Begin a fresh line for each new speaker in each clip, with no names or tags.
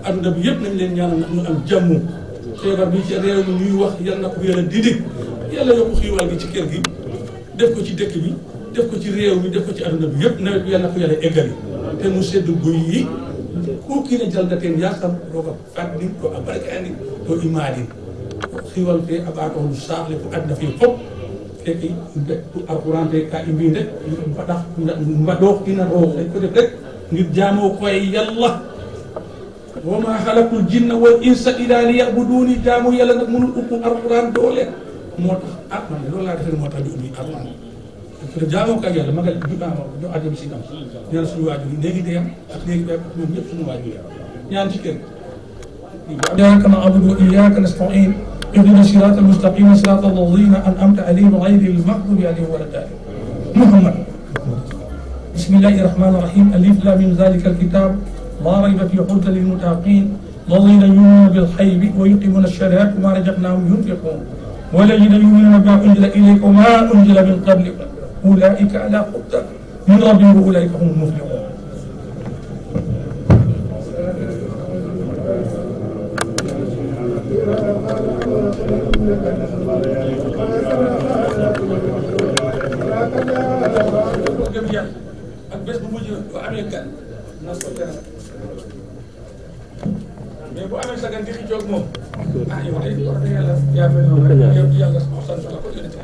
adduna bi yëpp nañ leen ñaanal ndax ñu am jàmm feebar bi ci réew mi ñuy wax yal na ko yàlla dindi yàlla yokku xiiwal gi ci kër gi def ko ci dëkk bi def ko ci réew mi def ko ci adduna bi yëpp nawet bi yal na ko yàlla eggali te mu sedd guy yi ku kii ne jalgateen yaakam roga fadni to a barkaani to imaadin xiiwal fe a ɓaatoonu saaxle fo adna fe fop feke alquran te ka i mbiin rek mbaɗax mbaɗoox ina roox rek ko def rek ngir jaamoo koye yàlla wa ma xalaqul jinna wal insa illa liya'buduni jaamu yàlla nag mënul upp alquran doole moo tax man de loolu laa defee moo tax ñu ubbi alquran te jaamoo ko ak yàlla magal juɗaama jo adem si kam ñaan suñu waajur yi léegi day am ak léegi day am ñoom ñëpp suñu waajur yi ñaan ci kër iyyaka na'budu wa iyyaka nasta'in اهدنا الصراط المستقيم صراط الذين انعمت عليهم غير المغضوب عليهم ولا الضالين محمد بسم الله الرحمن الرحيم الف لام من ذلك الكتاب لا ريب فيه هدى للمتقين الذين يؤمنون بالغيب ويقيمون الشهادات وما رزقناهم ينفقون والذين يؤمنون بما انزل اليك وما انزل من قبلك اولئك على هدى من ربهم واولئك هم المفلحون gëm yàlla ak bés bu mujj bu amee gan na ko teral mais bu amee sa gan di xiccoog moom yow day wax dëgg yàlla yaa mel noonu yow yàlla sant la ko yonent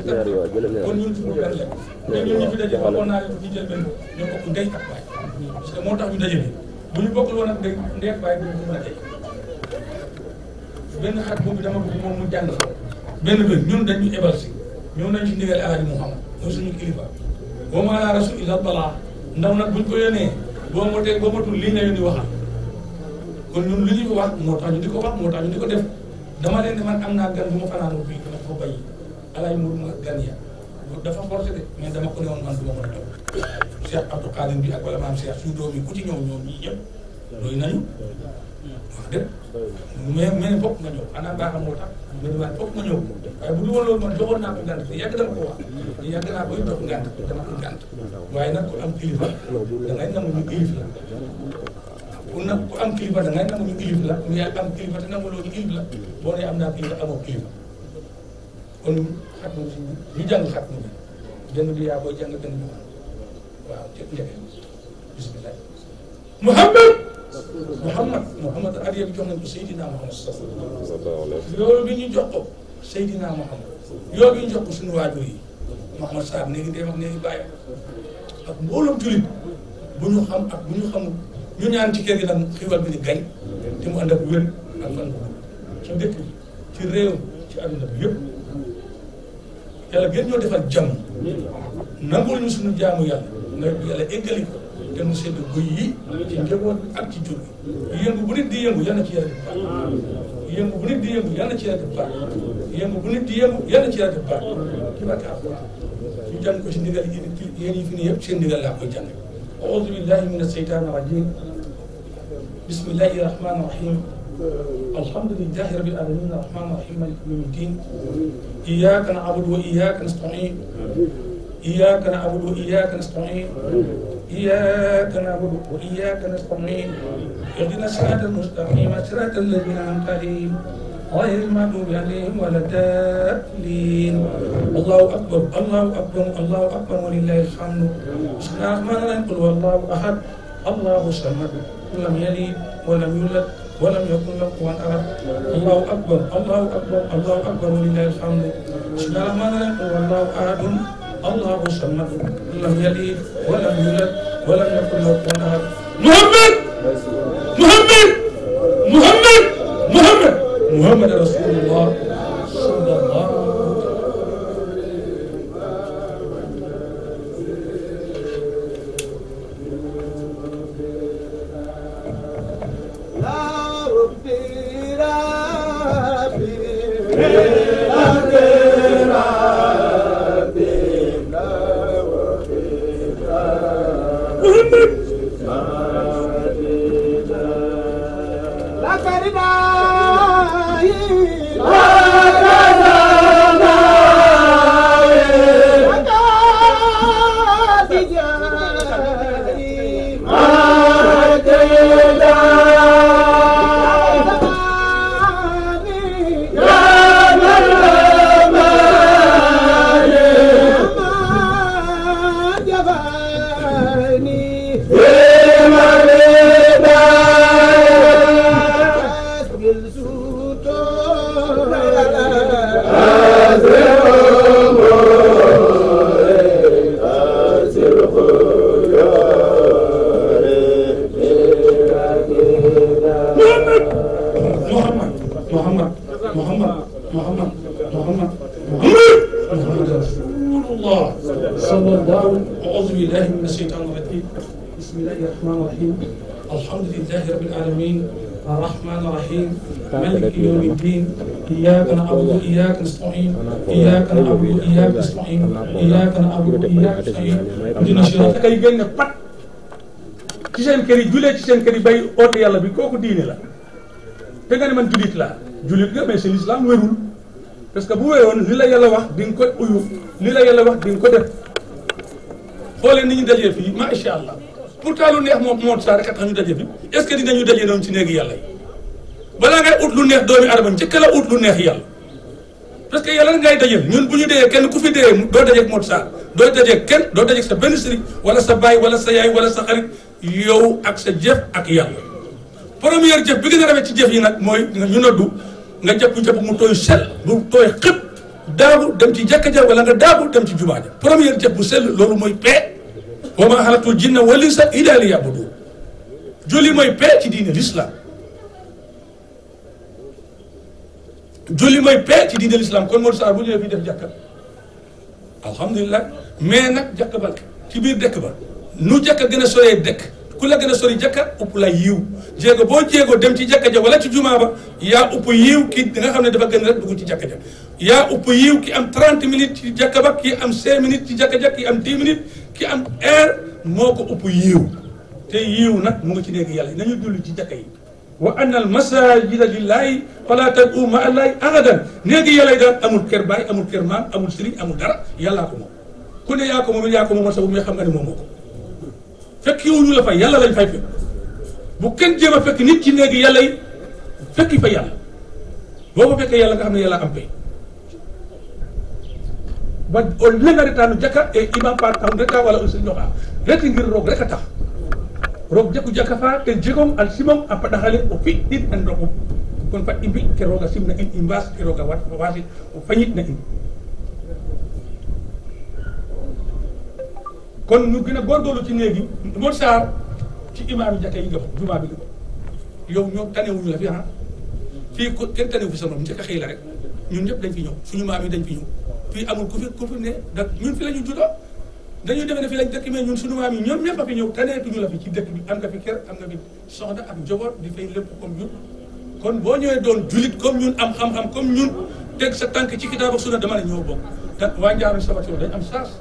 bi kon ñun suñu gan la mais ñun ñi fi daje waxoon naa leen ko ci jël benn ñoo bokk ndey ak baay parce que moo tax ñu daje bi bu ñu bokkul woon ak ndey ak baay bi ñu mën a tey benn xat boobu dama bëgg moom mu jàng fa benn bés ñun dañu ebal si ñëw nañ ci ndigal Alaaji Muhammad mooy suñu kilifa boo ma laa rasul illa balaa ndaw nag buñ ko yónnee boo matul lii nga yónni waxal kon ñun li ñu ko wax moo tax ñu di ko wax moo tax ñu di ko def dama leen ne man am naa gan bu ma fanaanoo fii dama ko bàyyi Alaaji Mourou ma gan ya dafa forcé de mais dama ko ne woon man du ma mën a toog Cheikh Abdou Khadim bi ak wala maam Cheikh suñu doom yi ku ci ñëw ñoom ñii ñëpp doy nañu wax dëgg mais fokk nga ñëw xanaa baax moo tax mais waaye fokk nga ñëw waaye bu dul woon loolu man joxoon naa ko ngànt te yàgg dama ko wax yàgg naa koy jox ngànt dama am ngànt waaye nag ku am kilifa da ngay nangu ñu ilif la ku am kilifa da ngay nangu ñu ilif la ñu yaa am kilifa te nangu loo ñu ilif la boo nee am naa kilifa amoo kilifa kon xat na si ñu jàng xat na bi jàng bi yaa koy jàng dëng bi waaw ci njëkk bismillah Muhammad adiya bi jox nañ ko Seydina Muhammad yow bi ñu jox ko Seydina Muhammad yow bi ñu jox ko suñu waajur yi Mouhamad Sarr néegi dem ak néegi bàyyi ak mbooloom jullit bu ñu xam ak bu ñu xamul ñu ñaan ci kër gi nag xiiwal bi di gañ te mu ànd ak wér ak fan ci dëkk bi ci réew ci àdduna bi yëpp yàlla gën ñoo defal jàmm nangul ñu suñu jaamu yàlla nga yàlla eggali ko te mu sedd guy yi ci njaboot ak ci jur gi yëngu bu nit di yëngu yal na ci yàlla def baax yëngu bu nit di yëngu yal na ci yàlla def baax yëngu bu nit di yëngu yal na ci yàlla def baax ci barke Alxuraan ñu jàng ko si ndigal yéen yi fi ne yëpp seen ndigal laa koy jàng auzu billahi mina sheytaani rajim bismillahi rahmani rahim alhamdulillahi rabbil alamin arrahmani rahim maliki yawmi ddin iyyaka na'budu wa iyyaka nasta'in iyyaka na'budu wa iyyaka nasta'in إياك نعبد وإياك نستعين اهدنا الصراط المستقيم صراط الذين أنعمت عليهم غير المغضوب عليهم ولا الضالين الله أكبر الله أكبر الله أكبر ولله الحمد بسم الله الرحمن الرحيم قل هو الله أحد الله الصمد لم يلد ولم يولد ولم يكن له كفوا أحد الله أكبر الله أكبر الله أكبر ولله الحمد بسم الله الرحمن الرحيم قل هو الله أحد الله الصمد لم يلد ولم يولد ولم يكن له كفوا احد محمد محمد محمد محمد محمد رسول الله صلى الله عليه إياك نعبد وإياك نستعين إياك نعبد وإياك نستعين إياك نعبد وإياك نستعين dina si kay génne pat ci seen kër yi julee ci seen kër yi bay oote yàlla bi kooku diine la te nga ne man julit laa julit nga mais c'est l'islam wérul parce que bu wéroon li la yàlla wax di nga ko uyu li la yàlla wax di nga ko def xoolee ni ñu dajee fii macha allah pourtant lu neex moo saa rek a tax ñu dajee fi est-ce que dinañu dajee noonu ci néegi yàlla yi balaa ngay ut lu neex doomi adama njëkk la ut lu neex yàlla parce que yàlla ngay dajeel ñun bu ñu dee kenn ku fi dee doo dajeeg Modou Sarr doo dajeeg kenn doo dajeeg sa benn sëriñ wala sa baay wala sa yaay wala sa xarit yow ak sa jëf ak yàlla première jëf bi gën a rafet ci jëf yi nag mooy ñu noddu nga jàpp mu tooy sell mu tooy xëpp daagu dem ci jàkka ja wala nga daagu dem ci jumaa ja première jëf bu sell loolu mooy paix wa maa xalaqtul jinna wal insa illaa liya'buduun julli mooy paix ci diine l'islam julli mooy paix ci diine l'islam kon Modou Sarr bu ñëwee fii def jàkka alhamdulilah mais nag jàkka ba ci biir dëkk ba nu jàkka gën a soree dëkk ku la gën a sori jàkka upp la yiw jéego boo jéego dem ci jàkka ja wala ci jumaa ba yaa upp yiw ki nga xam ne dafa gën rek dugg ci jàkka ja yaa upp yiw ki am 30 minutes ci jàkka ba ki am 5 minutes ci jàkka ja ki am 10 minutes ki am heure moo ko upp yiw te yiw nag mu ngi ci néegi yàlla nañu julli ci jàkka yi wa anna al masajida lillahi fala tad'u ma'a allahi ahadan néegi yàlla yi daal amul kër baay amul kër maam amul sëriñ amul dara yàllaa ko moom ku ne yaa ko moom yaa ko moom sa bu mais xam nga ne moom moo ko fekk yow ñu la fay yàlla lañ fay fekk bu kenn jéem a fekk nit ci néegi yàlla yi fekki fa yàlla boo ko fekkee yàlla nga xam ne yàlla am pay ba lenga retaanu jakka e imam par tam reta wala aussi ñoxa reti ngir roog rek a tax roog jaku jaka fa ten jegom al simom a paɗaxale o fi ɗin an roqum kon fat i mbi ke rooga simna in i mbaas ke rooga wasit o fañit na in kon ñu gën a góorgóorlu ci néegi Modou Sarr ci imaam yi jàkka yi nga jumaa bi nga yow ñoom tanewuñu la fi fii ko kenn tanewu fi sa morom njëkk a xëy la rek ñun ñëpp dañ fi ñëw suñu maam yi dañ fi ñëw fii amul ku fi ne da ñun fi la ñu juddoo dañuy defe ne fi lañ dëkk mais ñun suñu maam yi ñoom ñëpp a fi ñëw taneetuñu la fi ci dëkk bi am nga fi kër am nga fi soxna ak njaboot di fay lépp comme ñun kon boo ñëwee doon julit comme ñun am xam-xam comme ñun teg sa tànk ci kitaab ak sunna dama ne ñoo bokk te waa Njaaru Sabati dañ am chance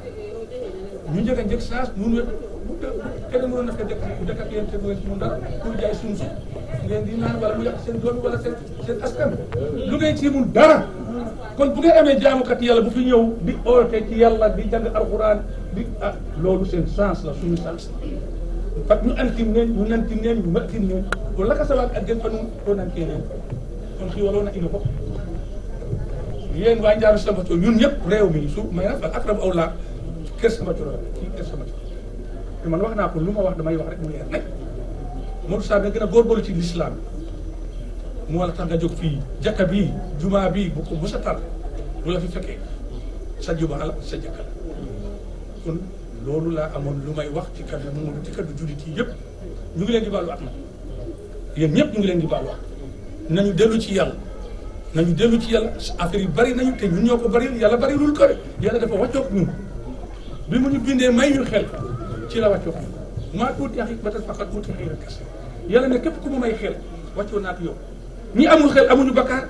ñu njëkk a njëkk chance ñun kenn mënoon na fa dëkk ak yéen te du ci mun dara pour jaay suñu suuf ngeen di naan wala mu yàq seen doom wala seen askan lu ngeen ci mun dara kon bu ngeen amee jaamukat yàlla bu fi ñëw di oote ci yàlla di jàng alxuraan di loolu seen chance la suñu chance la parce que ñu antim neen ñu nantim neen ñu mattim neen o lakasawaak ak gën fa nun to nankee neen kon xi waloona ino fop yéen waa Njaaru Sabati ñun ñëpp réew mi su may na ak rab aw laa kër Sabati la ci kër Sabati te man wax naa ko lu ma wax damay wax rek mu leer nag Modou Sarr nga gën a góorgóorlu ci l'islam mu wala tax nga jóg fii jàkka bii jumaa bii bu ko mos a tar bu la fi fekkee sa jumaa la sa jàkka la kon loolu laa amoon lu may wax ci kaddu Modou ci kaddu jullit yi yëpp ñu ngi leen di baalu at na yéen ñëpp ñu ngi leen di baalu at nañu dellu ci yàlla nañu dellu ci yàlla affaire yi bari nañu te ñun ñoo ko bari yàlla bari lul ko de yàlla dafa wàccoog ñun bi mu ñu bindee may ñu xel ci la wàccoog ñun maa tuuti yaxi ba tax faqat tuuti xëy na kese yàlla ne képp ku ma may xel wàccoo naa ak yow ñi amul xel amuñu bakkaar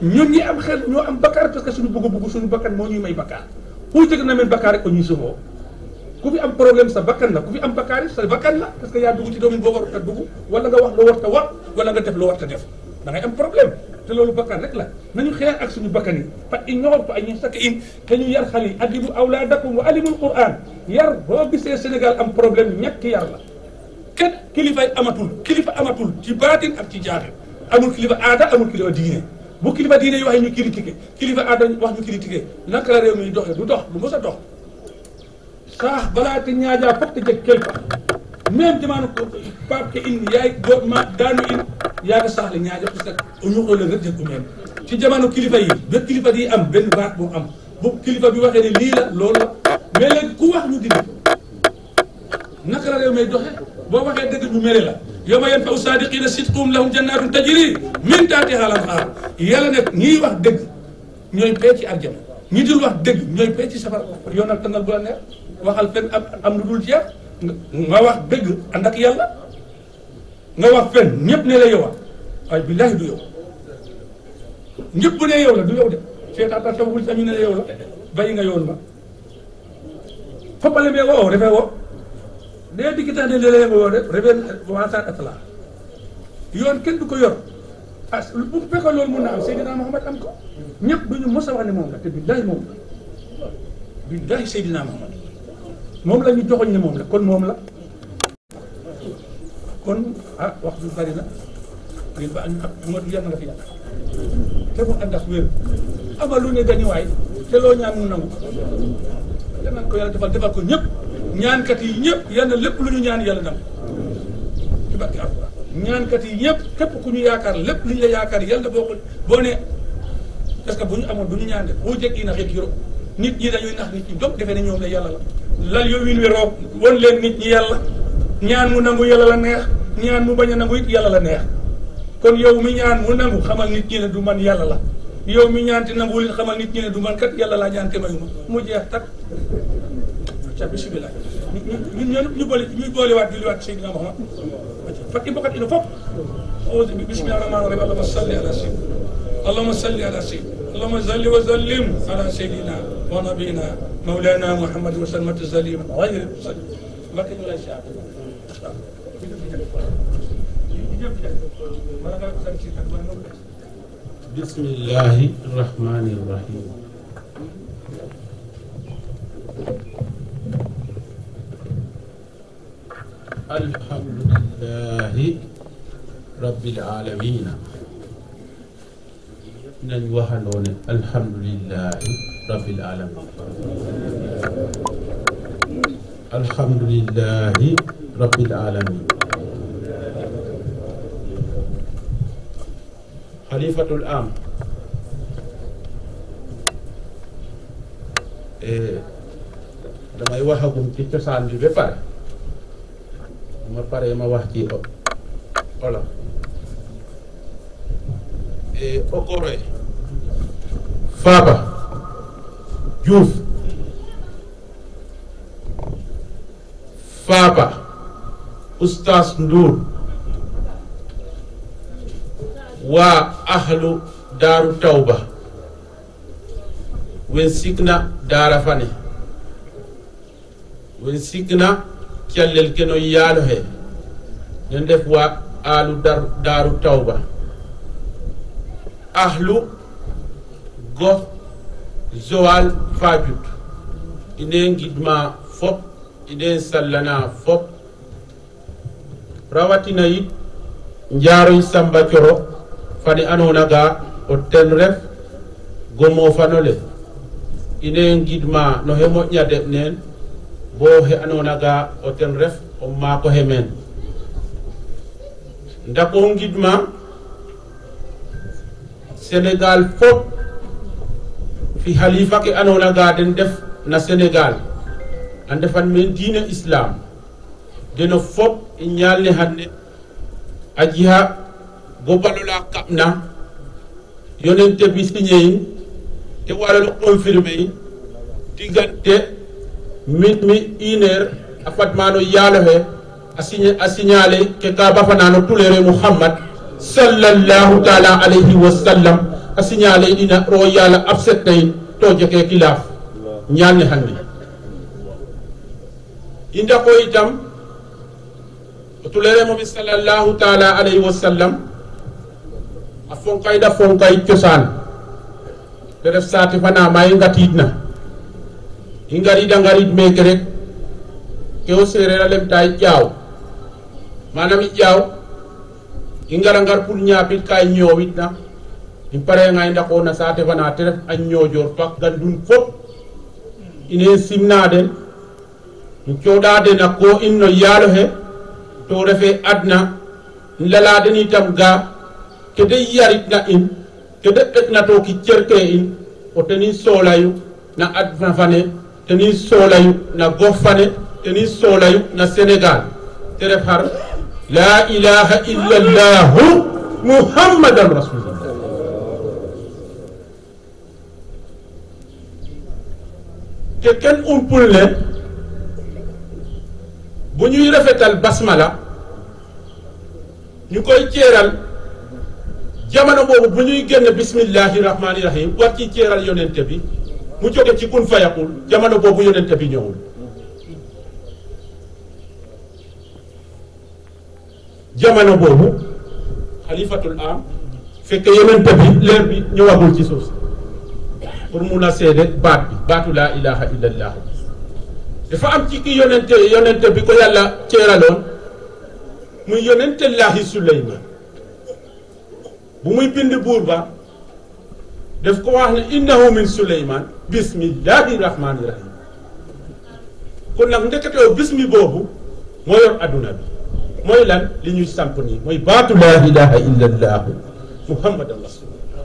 ñun ñi am xel ñoo am bakkaar parce que suñu bëgg suñu bakkan moo ñuy may bakkaar pour jëg na men bakkaar rek ko ñuy sofoo ku fi am problème sa bakkan la ku fi am bakkaar yi sa bakkan la parce que yaa dugg ci domaine boo warut a dugg wala nga wax loo warut a wax wala nga def loo warut a def da ngay am problème te loolu bakkan rek la nañu xeex ak suñu bakkan yi fa in ñoxor fa ñu sakk in te ñu yar xale yi adibu awlaadakum wa alimul quran yar boo gisee Sénégal am problème ñetti yar la kenn kilifay kilifa amatul ci baatin ak ci jaaxil amul kilifa aada amul kilifa diine bu kilifa diine yi waxee ñu critiqué kilifa aada wax ñu critiqué naka la réew mi doxee du dox du mos a dox saax balaa te ñaajaa foog te jeg kelpa même jamano ko pape ke in yaay goot ma daanu in yaaga saaxle ñaaja parce que o ñuxoole rek jeg u meen ci jamono kilifa yi ba kilifa di am benn baat bu am bu kilifa bi waxee ne lii la loolu la mais léegi ku wax ñu dindi naka la réew may doxe boo waxee dëgg ñu mere la yawma yanfa'u saadiqiina sidquhum lahum jannaatun tajri min tahtihaa al-anhaar yàlla nag ñiy wax dëgg ñooy pee ci arjana ñi dul wax dëgg ñooy pee ci safara yoonal tànnal bu la neex waxal fen am lu dul jeex nga wax dëgg ànd ak yàlla nga wax fen ñëpp ne la yow waaye billaahi du yow ñëpp bu ne yow la du yow de seetaata sababul sax ñu ne la yow la bàyyi nga yoon ba foppale mee wo o refee wo de diggitaane léeg-léeg nga woo de refee waasaan atala yoon kenn du ko yor bu fekkoon loolu mun na am Seydina Muhammad am ko ñëpp duñu mos a wax ne moom la te billaahi moom la billaahi Seydina Muhammad moom la ñu joxoñ ne moom la kon moom la kon wax bi bari na ngeen ba Modou yàlla nga fi yàlla te mu ànd ak wér amal lu ne gañuwaay te loo ñaan mu nangu yal na ko yàlla defal ko ñëpp ñaankat yi ñëpp yal na lépp lu ñu ñaan yàlla nangu ci barke Alxuraan ñaankat yi ñëpp képp ku ñu yaakaar lépp li ñu la yaakaar yàlla boo ne parce que bu ñu amoon du ñu ñaan de boo jekki na xeet yoro nit ñi dañuy nax nit ñi donc defe ne ñoom la yàlla la lal yow win wi roog won leen nit ñi yàlla ñaan mu nangu yàlla la neex ñaan mu bañ a nangu it yàlla la neex kon yow mi ñaan mu nangu xamal nit ñi ne du man yàlla la yow mi ñaan te nanguwul it xamal nit ñi ne du man kat yàlla laa ñaan te mayu ma mu jeex tak ca bisimilah ñu boolewaat julliwaat Seydina Muhammad fakki bokkat ino fop auzu bi bismillahi rahmani rahim allahumma salli ala sayyidina allahumma salli ala sayyidina اللهم صل وسلم على سيدنا ونبينا مولانا محمد وسلم تسليما غير مسلم لكن لا شاء
بسم الله الرحمن الرحيم الحمد لله رب العالمين nañ waxandoo ne alhamdulillahi rabbil alamin alhamdulillahi rabbil alamin xalifatul am damay waxagum ci cosaan bi ba pare ma pare ma wax ci olof Okoroy Faba Diouf Faba Oustaz Ndour waa ahlu daaru tawba wen sikna daara fane wen sikna cellel keno yaalo he nen def waa ahlu daaru tawba ahlu gox Joal Fadiouth ine ngidma fop ine sallana fop rawatina yit njaaroy Samba Coro fani anona ga o ten ref gomo fanole ine ngidma no he moƴƴa deɓ neen bo he anona ga o ten ref o maako he men ndako ngidma Sénégal fop fi halifa ke anona ga den def na Sénégal a ndefan men diine islam deno fop i ñaalne hande a jiha go balola kaɓna yonente bi signé in te waralo confirmé in diggante mi 1 heure a fadmano yaalo he a signalé ke ka bafanano tulere Muhammad sallallahu taala alayhi wa sallam a signalé ina ro yala abset nayin to jeke kilaf ñalne hande inda ko itam o tulere mo bi sallallahu taala alayhi wa sallam a fonkay cosaan te def saate fana ma i ngatidna i ngarid meke rek ke o sereer a lemta i ƴaaw manam i ƴaaw i ngar pour ñaapit ka i ñoowitna i parenga i ndakona saate fana te ref a ñoojor pak gandun fop ine simna den i cooɗa den a ko in no yaalo he to refe adna i lala den itam ga ke de yaritna in ke de ɓekna to ki cerke in o teni soolayu na adna fane teni soolayu na gox fane teni soolayu na Sénégal te ref xar la ilaha illa allahu muhammadan rasulullah te kenn umpul ne bu ñuy rafetal basmala ñu koy ceeral jamono boobu bu ñuy génn bismillahi rahmani rahim war ci ceeral yonente bi mu jóge ci kun fayakul jamono boobu yonente bi ñëwul jamono boobu xalifatul am fekk yonente bi leer bi ñëwagul ci suuf pour mun a seede baatu laa ilaha illallah dafa am ci ki yonente bi ko yàlla ceeraloon muy yonente laahi Suleymaan bu muy bind buur ba daf ko wax ne innahu min Suleymaan bismillahi rahmani rahim kon nag ndeketewoo bismi boobu moo yor adduna bi mooy lan li ñuy samp nii mooy baatu laa ilaha illa allahu muhammadan rasulullah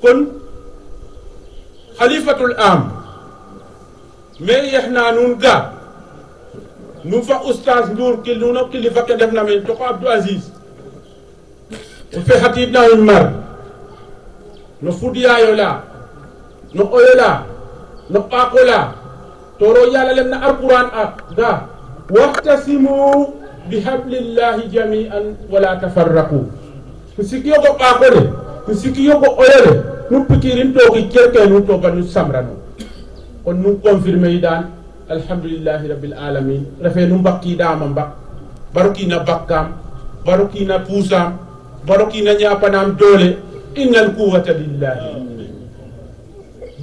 kon xalifatul am mais yeex naa nun ga nu fa oustaz Ndour ki nuno kilifa ke def na men to ko Abdou Aziz o fe xatib na un mar no fudiyayo la no oyo la no ɓaako la toro yàlla lem na alquran a ga waxtasimu bi hablillahi jami'an wala tafarraqu ku sikkiyogo ɓaako le ku sikkiyogo oyo le nu pikirin toogi cerke nu toga nu samrano kon nu confirmé yi daan alhamdulillahi rabbil alamin refe nu mbakkiɗama mbak barokina bakkam barokina puusam barokina ñapanam doole innal quwwata lillahi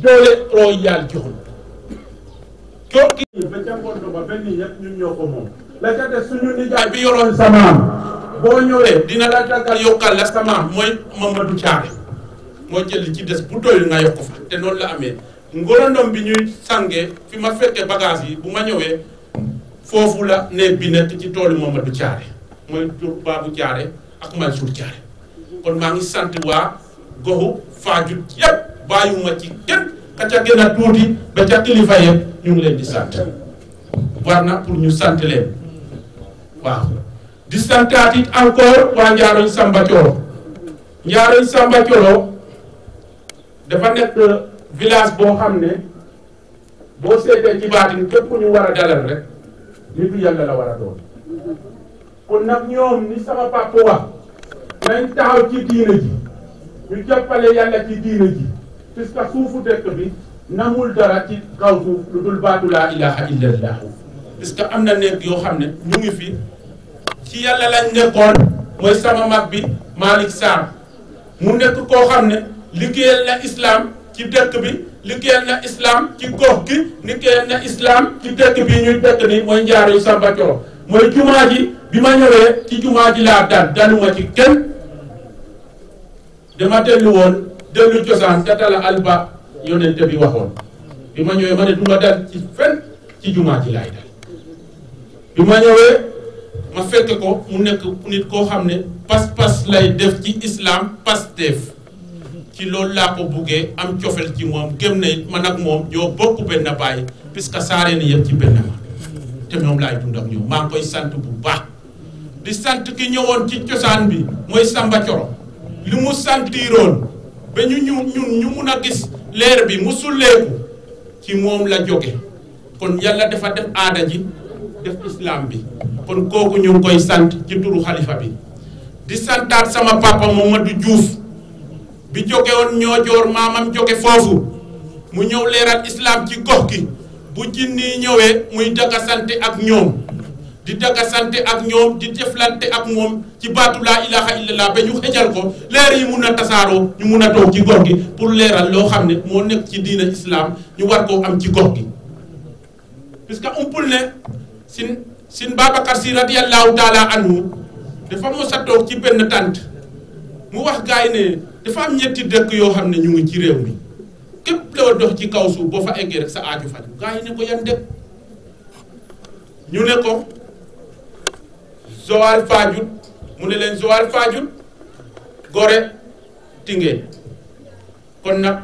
doole ro yal joxon coki ba jangondo ba benn ñet ñun ñoko mom la ca def suñu nijaay bi yoroon samaam boo ñëwee dina la tàggal yokkal la samaam mooy Mamadou Thiaré moo jël ci des bu doyul nga yokk fa te noonu la amee ngorondom bi ñuy sànge fi ma fekkee bagage yi bu ma ñëwee foofu la ne bi nekk ci toolu Mamadou Thiaré mooy tur Babou Thiaré ak Mansour Thiaré kon maa ngi sant waa goxu Fadiouth yëpp bàyyiwuma ci kenn ka ca gën a tuuti ba ca kilifa yëpp ñu ngi leen di sant war na pour ñu sant leen waaw di santaat it encore waa Njaaroñ Samba Thioro Njaaroñ Samba Thioro dafa nekk village boo xam ne boo seetee ci baatin képp ku ñu war a dalal rek nitu yàlla la war a doon kon nag ñoom ni sama papa wax nañ taxaw ci diina ji ñu jàppale yàlla ci diina ji puisque suufu dëkk bi namul dara ci kaw suuf lu dul baatu laa ilaha illallah puisque am na nekk yoo xam ne ñu ngi fi ci yàlla lañ nekkoon mooy sama mag bi Malick Sarr mu nekk koo xam ne liggéeyal na islam ci dëkk bi liggéeyal na islam ci gox gi liggéeyal na islam ci dëkk bi ñuy dëkk ni mooy Njaaroñ Samba Thioro mooy jumaa ji bi ma ñëwee ci jumaa ji laa daluma ci kenn dama dellu cosaan te dala alba yonente bi waxoon bi ma ñëwee ma ne duma dal ci fen ci jumaa ji laay dal bi ma ñëwee ma fekk ko mu nekk nit koo xam ne pas-pas lay def ci islam Pastef ci loolu laa ko buggee am cofel ci moom gëm na it man ak moom ñoo bokk benn baay puisque saaree ni yëpp ci benn ma te moom laay dund ak ñoom maa ngi koy sant bu baax di sant ki ñëwoon ci cosaan bi mooy Samba Thioro li mu santiroon ba ñu mun a gis leer bi mu sulleeku ci moom la jóge kon yàlla dafa def aada ji def islam bi kon kooku ñu ngi koy sant ci turu xalifa bi di santaat sama papa Mamadou Diouf bi jóge woon ñoo joor maamam jóge foofu mu ñëw leeral islam ci gox gi bu jinni ñëwee muy daga sante ak ñoom di daga sante ak ñoom di deflante ak moom ci baatu laa ilaha illallah ba ñu xejal ko leer yi mun a tasaaroo ñu mun a toog ci gox gi pour leeral loo xam ne moo nekk ci diina islam ñu war koo am ci gox gi puisque umpul ne sin Babacar Si radiyallahu taala anhu dafa mos a toog ci benn tànt mu wax gars yi ne dafa am ñetti dëkk yoo xam ne ñu ngi ci réew mi képp loo dox ci kaw suuf boo fa eggee rek sa aaju faju gars yi ne ko yan dëkk ñu ne ko Joal Fadiouth mu ne leen Joal Fadiouth Gorée Tingéej kon nag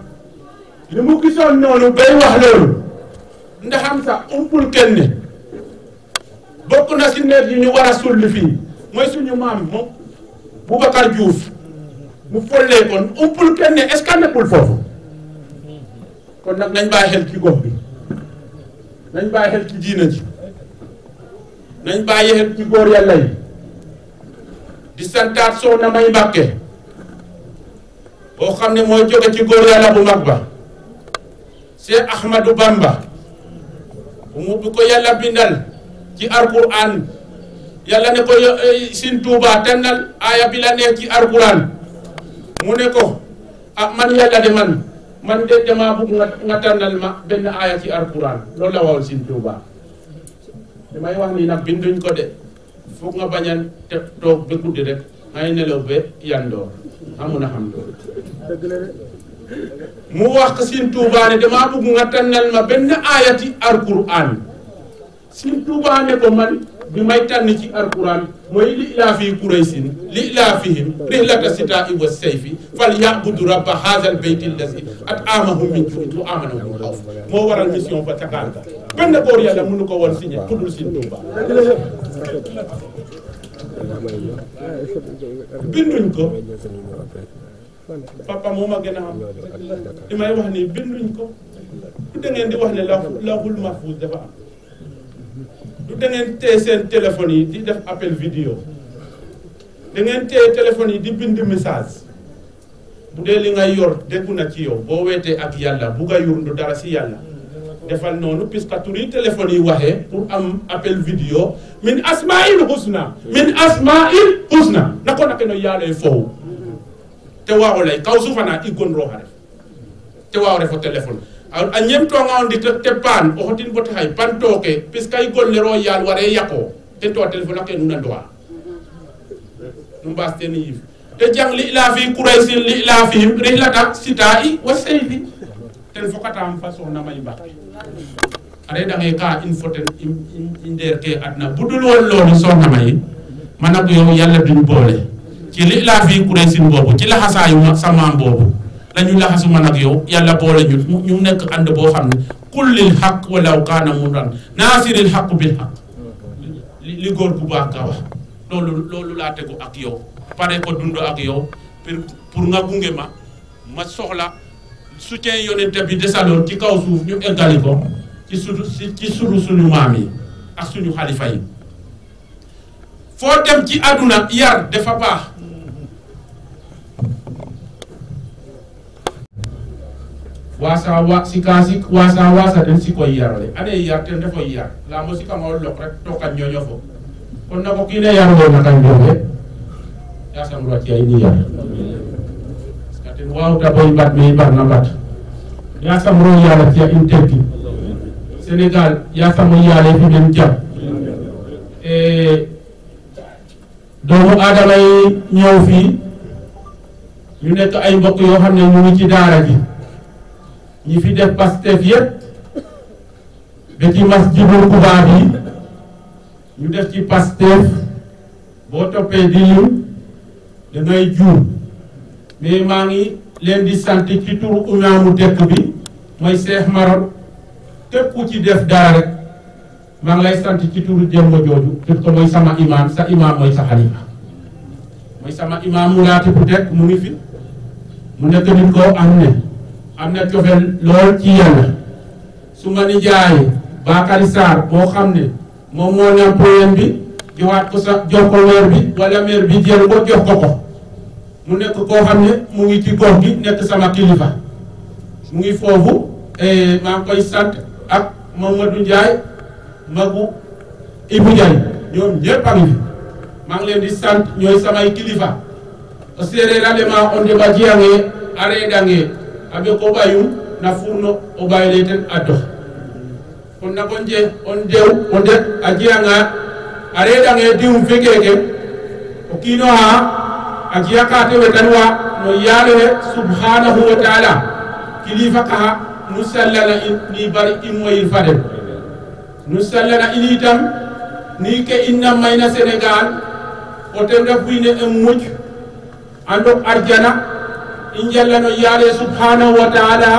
li mu gisoon noonu bay wax loolu ndaxam sax umpul kenn bokk na si neet yi ñu war a sulli fii mooy suñu maam moom Boubacar Diouf mu follee kon umpul kenn est-ce que nekkul foofu kon nag nañ bàyyi xel ci gox bi nañ bàyyi xel ci diina ji nañ bàyyi xel ci góor yàlla yi di santaat Soxna May Mbàkke boo xam ne mooy jóge ci góor yàlla bu mag ba Cheikh Ahmadou Bamba bu ko yàlla bindal ci alquran yàlla ne ko sin Tuuba tànnal aaya bi la neex ci alquran mu ne ko ah man yàlla de man de dama bugg nga tànnal ma benn aaya ci alquran loolu la waxoon sin Tuuba damay wax ni nag binduñ ko de foog nga bañ a te toog ba guddi rek ngay nelaw ba yandoor amuna xam loolu mu wax sin Tuuba ne dama bugg nga tànnal ma benn aaya ci alquran sin Tuuba ne ko man bi may tànn ci alquran mooy li ilaafi Quraysin li ilaafihim rihlata sitaa'i wa sayfi fal ya'budu rabba haazal bayti allazi at'amahum min juu'in wa aamanahum min xawf moo waral mission ba takaal ga benn góor yàlla mënu ko woon signé tuddul sin Tuuba binduñ ko papa moo ma gën a xam li may wax nii binduñ ko da ngeen di wax ne lawhul mahfuus dafa am du da ngeen téye seen téléphone yi di def appel vidéo da ngeen téye téléphone yi di bind message bu dee li ngay yor déggu na ci yow boo weetee ak yàlla bu nga yurndu dara si yàlla defal noonu puisque tur yi téléphone yi waxee pour am appel vidéo min asmail husna na ko nake no yaalay foofu te waaw lay kaw sufana i gon rooxa ref te waaw refo téléphone a ñem tonga on di te paan o xotin bota xay pan tooke puisque ay gollero yaal ware yaqo te to téléphone ake nuna ndoxa nu mbaas teen yiif te jang li ilaafi Quraysin li ilaafihim rihlata sitaa'i wa sayfi ten fokatam fa Soxna May Mbàkke are dange ka in foten i ndeer ke adna budul woon loolu Soxna May man ak yow yàlla duñ boole ci li laa fi kuréesin boobu ci laxasaayu sa maam boobu lañu laxasu man ak yow yàlla boole ñu nekk ànd boo xam ne kullil xaq walaw kaana muran naasiril xaq bil xaq li góor gu baax nga wax loolu laa tegu ak yow pare ko dund ak yow pour nga gunge ma soxla soutien yonente bi desaloon ci kaw suuf ñu eggali ko ci suñu maam yi ak suñu xalifa yi foo dem ci àdduna yar dafa baax wasa den sikoy yarole ane yar ten defoy yar la mo sika mo lok rek tokan ñoño fo kon na ko kine yarlo na kan joxe ya sam ro ci ay ni yar parce que ten waaw ta boy bat mi bar na bat ya sam ro yalla ci in tekki Sénégal ya sam yalla fi dem jam doomu aadama yi ñëw fii ñu nekk ay mbokk yoo xam ne ñu ngi ci daara ji ñi fi def Pastef yëpp ba ci masjidul Quba bi ñu def ci Pastef boo toppee di lim da ngay juum mais maa ngi leen di sant ci turu imaamu dëkk bi mooy Cheikh Maron képp ku ci def dara rek maa ngi lay sant ci turu Demba jooju def ko mooy sama imaam sa imaam mooy sa xalifa mooy sama imaam mu laati bu teg mu ngi fi mu nekk nit koo am na cofeel lool ci yàlla su ma ni jaay Bakary Sarr boo xam ne moom moo ñam poyen bi joxaat ko sa jox ko weer bi wala meer bi jël ko jox ko mu nekk koo xam ne mu ngi ci gox gi nekk sama kilifa mu ngi foofu maa ngi koy sant ak Mamadou Ndiaye magu Ibou Ndiaye ñoom ñëpp a ngi fi maa ngi leen di sant ñooy samay kilifa o séeréer alema on de ba jiyange a reedange abe ko ɓayum na furno o ɓayle ten a dox kon na kon je on dew o ndet a jiyanga a reedange diwum fe keke o kiino ha a jiya ka te wetanwa no yaalowe subhanahu wa taala kilifa kaha nu sallana in ni bari in moyir fadem nu sallana in itam ni ke inna mayna Sénégal o ten ref wiine en mucc andok arjana in jallano yaale subhanahu wa taala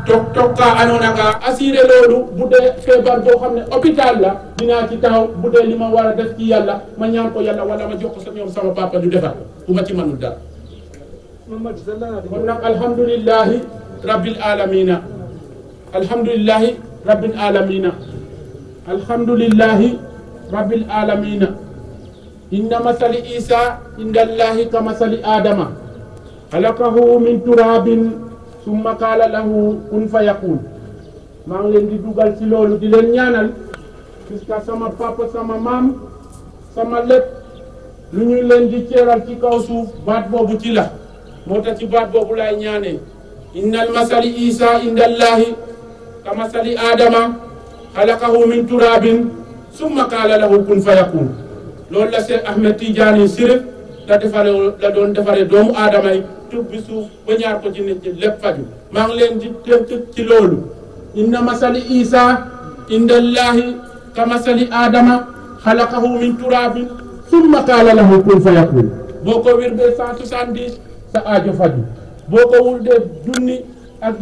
tokka andoona nga assuré loolu bu dee feebar boo xam ne hôpital la dinaa ci taxaw bu dee li ma war a def ci yàlla ma ñaan ko yàlla wala ma jox ko sa ñoom sama papa du defar bu ma ci mënul dara kon nag alhamdulillahi rabbil alamina alhamdulillahi rabbil alamina alhamdulillahi rabbil alamina inna masali isa indallahi ka masali adama xalaqahu min turabin summa qaala lahu kun fa yakun maa ngi leen di dugal ci loolu di leen ñaanal puisque sama papa sama maam sama lépp lu ñu leen di ceeral ci kaw suuf baat boobu ci la moo tax ci baat boobu laay ñaanee innal masali isa indallahi ka masali adama xalaqahu min turabin summa qaala lahu kun fa yakun loolu la Cheikh Ahmed Tidiane Chérif la doon defaree doomu aadama yi tubbi suuf ba ñaar ko ci nit ñi lépp faju maa ngi leen di tënk ci loolu inna masali isa indallahi ka masali adama xalaqahu min turabin summa qaala lahu kun fa yakun boo ko wirdee 170 sa aajo faju boo ko wuldee junni ak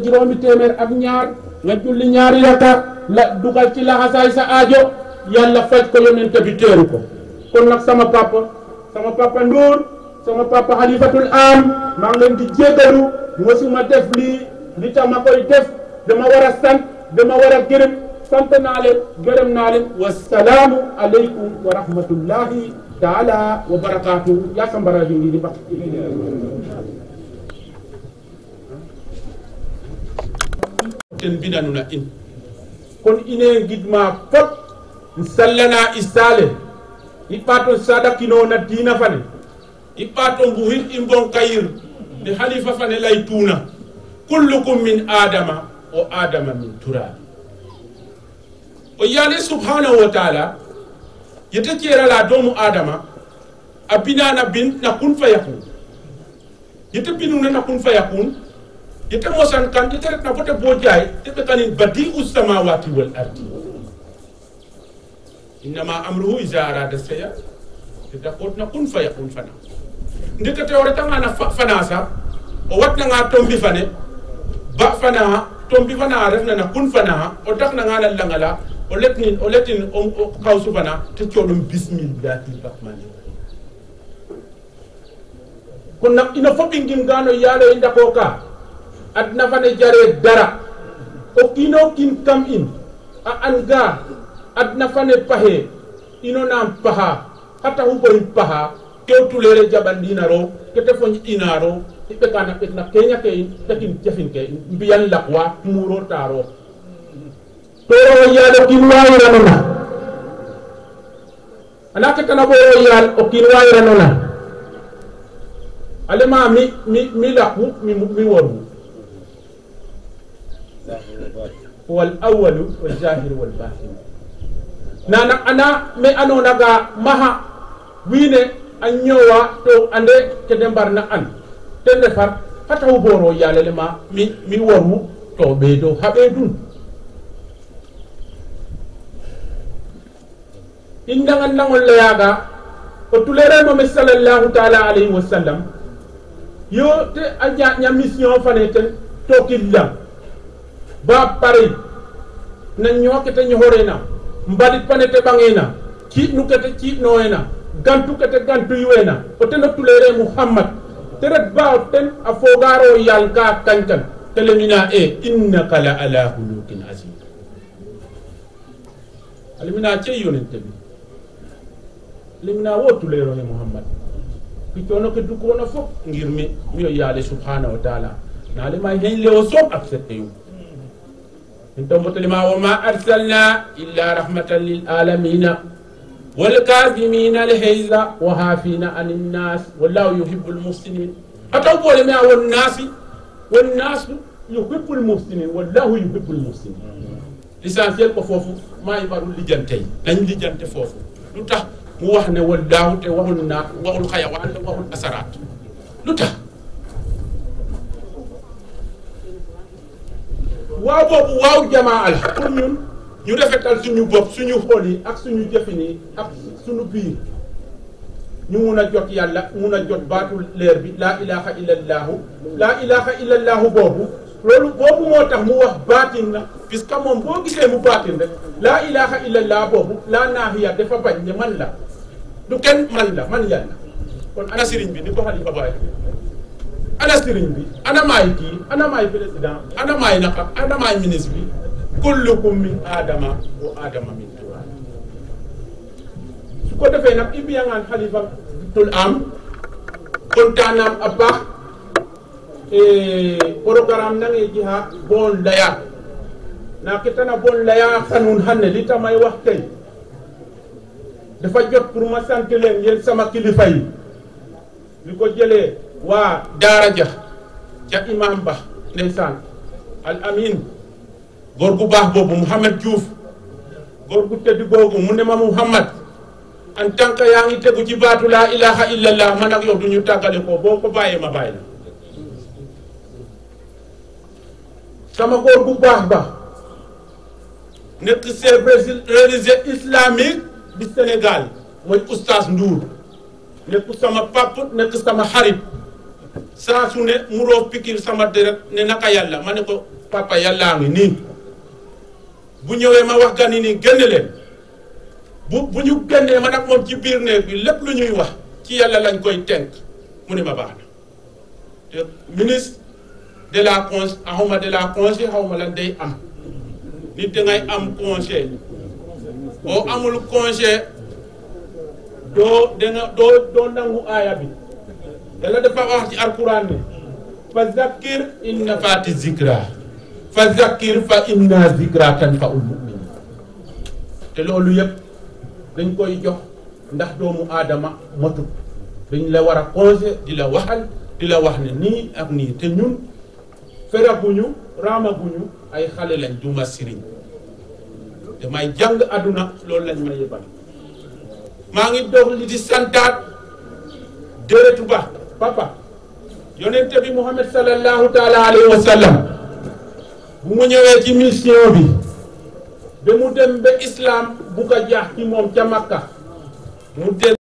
juróomi téeméer ak ñaar nga julli ñaari raka la dugal ci laxasaay sa aajo yàlla faj ko yonente bi teeru ko kon nag sama papa Ndour sama papa xalifatul am maa ngi leen di jéggalu mosuma def lii li tax ma koy def dama war a sant dama war a gërëm sant naa leen gërëm naa leen wasalaamu aleykum wa rahmatullahi taala wa barakaatu yaa sambara ji ngi di bax ten binanuna in kon ine gidma fop sallana isale i ɓaato sadakinoona diina fane i ɓaato mbuhir i mbonkayir nde halifa fane lay tuuna kullukum min adama o adama min turabi o yaale subhanahu wa taala yete ceerala doomu adama a binana bin na kun fa yakun yete binuna na kun fa yakun yete mosan kan yete retna fote bo jaay yete kanin badi'u samawati wal ardi innama amruhu iza arada shay'an te takot na kun fayakun fana ndekete o retanga na fana sa o watna nga tombi fane ba fana tombi fana refna na kun fana o takna nga la langala o letin o kawsu fana te colum bismillahir rahmanir rahim kon nak ina fopingin gano yalo inda ko ka adna fane jare dara o kino kin kam in a anga adna fane pahe ino nam paha hata hubo in paha kewtulere jabandina ro kete fonyi inaro ibe kana petna kenya ke takin jafin ke mbiyan lakwa muro taro toro yalo kinwayra nona anaka kana boro yal o kinwayra nona alema mi lakwu mi woru wal awwalu wal zahir wal batin nana ana me anona ga maha wine anyowa to ande ke dembar na an tende far hata uboro yalele ma mi woru to be do habe dun indangan nangol layaga o tulere mo sallallahu ta'ala alayhi wa sallam yo te aja nya mission faneten to killa ba pare na nyokete nyohorena mbalit panete bangena ci nukete ci noena gantu kete gantu yuena o teno tulere muhammad teret ba ten afogaro yalka kankan telemina innaka la ala hulukin azim alimina ce yonente bi limina wo tulero ne muhammad kitono ke duko na fop ngir mi yo yale subhanahu wa ta'ala na le may hen le o som accepté yu انتم مطلما وما أرسلنا إلا رحمة للعالمين والكاظمين الغيظ وعافين عن الناس والله يحب المحسنين أتوبوا لما والناس يحب المحسنين والله يحب المحسنين l'essentiel ko fofu ma ibaru lijantay nañ lijante fofu lutax mu wax ne wallahu te waxul na waxul xayawan waxul asarat lutax waaw boobu waaw jamaa la pour ñun ñu rafetal suñu bopp suñu xol yi ak suñu jëfini ak suñu biir ñu mun a jot yàlla mun a jot baatul leer bi laa ilaha illallahu boobu loolu boobu moo tax mu wax baatin na puisque moom boo gisee mu baatin rek laa ilaha illallah boobu laa naahiya dafa bañ ne man la du kenn man la man yàlla kon ana sëriñ bi ni ko xalifa baay ana sëriñ bi ana maay kii ana maay président ana maay naka ana maay ministre bi kullukum min adama wa adama min turab su ko defee nag i mbiyangaan xalifa tul am kontaanam a baax programme nange jiha bon laya na kitana bon laya xanun xanne li tamay wax tey dafa jot pour ma sant leen yéen sama kilifa yi li ko jëlee waa daara ja ca imam ba ndeysaan al amin góor gu baax boobu Mouhamed Diouf góor gu tëdd googu mu ne ma Mouhamed en tant que yaa ngi tegu ci baatu laa ilaha illallah man ak yow du ñu tàggale ko boo ko bàyyee ma bàyyi la sama góor gu baax ba nekk chef religieux islamique du Sénégal mooy oustaz Ndour nekk sama pap nekk sama xarit saa su ne mu roof pikir sama deret ne naka yàlla ma ne ko papa yàllaa ngi nii bu ñëwee ma wax gan yi nii génn leen bu ñu génnee man ak moom ci biir néeg bi lépp lu ñuy wax ci yàlla lañ koy tënk mu ne ma baax na te ministre de la congé xawma de la congé xawma lan day am nit dangay am congé boo amul congé doo nangu aaya bi yàlla dafa wax ci alquran ne fa zakkir in nafaati zikra fa zakkir fa inna zikra tanfa'ul mu'minin te loolu yëpp dañ koy jox ndax doomu aadama motu dañ la war a congé di la waxal di la wax ne nii ak nii te ñun feraguñu raamaguñu ay xale lañ duma sëriñ damay jàng àdduna loolu lañ ma yebal maa ngi dox li di santaat déretu ba papa yonente bi Muhammad sallallahu taala alayhi wa sallam bu mu ñëwee ci mission bi ba mu dem ba islam bu ko jaax ci moom ca Makka mu dem